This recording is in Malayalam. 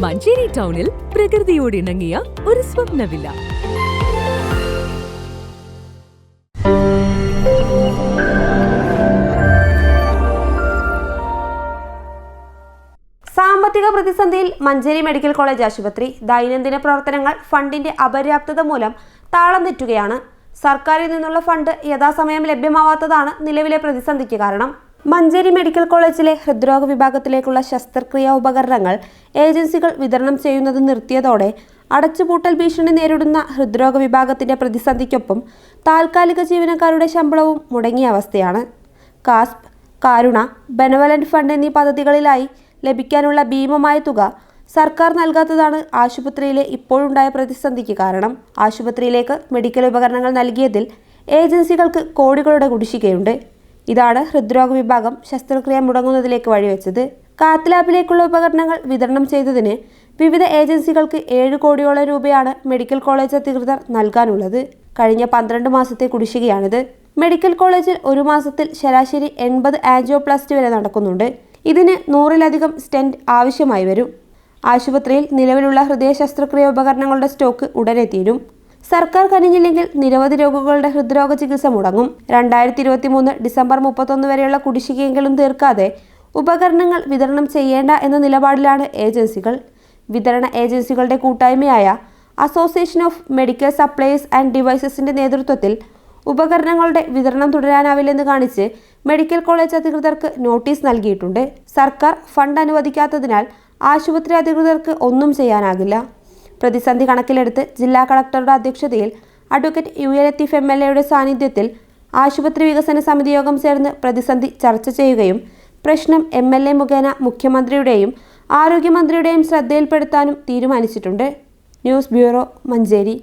മഞ്ചേരി ടൗണിൽ പ്രകൃതിയോട് ഇണങ്ങിയ ഒരു സ്വപ്ന വില്ല. സാമ്പത്തിക പ്രതിസന്ധിയിൽ മഞ്ചേരി മെഡിക്കൽ കോളേജ് ആശുപത്രി. ദൈനംദിന പ്രവർത്തനങ്ങൾ ഫണ്ടിന്റെ അപര്യാപ്തത മൂലം താളം തെറ്റുകയാണ്. സർക്കാരിൽ നിന്നുള്ള ഫണ്ട് യഥാസമയം ലഭ്യമാവാത്തതാണ് നിലവിലെ പ്രതിസന്ധിക്ക് കാരണം. മഞ്ചേരി മെഡിക്കൽ കോളേജിലെ ഹൃദ്രോഗ വിഭാഗത്തിലേക്കുള്ള ശസ്ത്രക്രിയാ ഉപകരണങ്ങൾ ഏജൻസികൾ വിതരണം ചെയ്യുന്നത് നിർത്തിയതോടെ അടച്ചുപൂട്ടൽ ഭീഷണി നേരിടുന്ന ഹൃദ്രോഗ വിഭാഗത്തിന്റെ പ്രതിസന്ധിക്കൊപ്പം താൽക്കാലിക ജീവനക്കാരുടെ ശമ്പളവും മുടങ്ങിയ അവസ്ഥയാണ്. കാസ്പ്, കാരുണ, ബെനവലന്റ് ഫണ്ട് എന്നീ പദ്ധതികളിലായി ലഭിക്കാനുള്ള ഭീമമായ തുക സർക്കാർ നൽകാത്തതാണ് ആശുപത്രിയിലെ ഇപ്പോഴുണ്ടായ പ്രതിസന്ധിക്ക് കാരണം. ആശുപത്രിയിലേക്ക് മെഡിക്കൽ ഉപകരണങ്ങൾ നൽകിയതിൽ ഏജൻസികൾക്ക് കോടികളുടെ കുടിശ്ശികയുണ്ട്. ഇതാണ് ഹൃദ്രോഗ വിഭാഗം ശസ്ത്രക്രിയ മുടങ്ങുന്നതിലേക്ക് വഴിവെച്ചത്. കാത്ത് ലാബിലേക്കുള്ള ഉപകരണങ്ങൾ വിതരണം ചെയ്തതിന് വിവിധ ഏജൻസികൾക്ക് 7 കോടിയോളം രൂപയാണ് മെഡിക്കൽ കോളേജ് അധികൃതർ നൽകാനുള്ളത്. കഴിഞ്ഞ 12 മാസത്തെ കുടിശ്ശികയാണിത്. മെഡിക്കൽ കോളേജിൽ ഒരു മാസത്തിൽ ശരാശരി 80 ആൻജിയോപ്ലാസ്റ്റി വരെ നടക്കുന്നുണ്ട്. ഇതിന് 100-ലധികം സ്റ്റെന്റ് ആവശ്യമായി വരും. ആശുപത്രിയിൽ നിലവിലുള്ള ഹൃദയ ശസ്ത്രക്രിയ ഉപകരണങ്ങളുടെ സ്റ്റോക്ക് ഉടനെ തീരും. സർക്കാർ കനിഞ്ഞില്ലെങ്കിൽ നിരവധി രോഗികളുടെ ഹൃദ്രോഗ ചികിത്സ മുടങ്ങും. 2023 ഡിസംബർ 31 വരെയുള്ള കുടിശ്ശികയെങ്കിലും തീർക്കാതെ ഉപകരണങ്ങൾ വിതരണം ചെയ്യേണ്ട എന്ന നിലപാടിലാണ് ഏജൻസികൾ. വിതരണ ഏജൻസികളുടെ കൂട്ടായ്മയായ association of medical supplies and ഡിവൈസസിന്റെ നേതൃത്വത്തിൽ ഉപകരണങ്ങളുടെ വിതരണം തുടരാനാവില്ലെന്ന് കാണിച്ച് മെഡിക്കൽ കോളേജ് അധികൃതർക്ക് നോട്ടീസ് നൽകിയിട്ടുണ്ട്. സർക്കാർ ഫണ്ട് അനുവദിക്കാത്തതിനാൽ ആശുപത്രി അധികൃതർക്ക് ഒന്നും ചെയ്യാനാകില്ല. പ്രതിസന്ധി കണക്കിലെടുത്ത് ജില്ലാ കളക്ടറുടെ അധ്യക്ഷതയിൽ advocate U A Latheef MLA സാന്നിധ്യത്തിൽ ആശുപത്രി വികസന സമിതി യോഗം ചേർന്ന് പ്രതിസന്ധി ചർച്ച ചെയ്യുകയും പ്രശ്നം MLA മുഖേന മുഖ്യമന്ത്രിയുടെയും ആരോഗ്യമന്ത്രിയുടെയും ശ്രദ്ധയിൽപ്പെടുത്താനും തീരുമാനിച്ചിട്ടുണ്ട്. News bureau, Manjeri.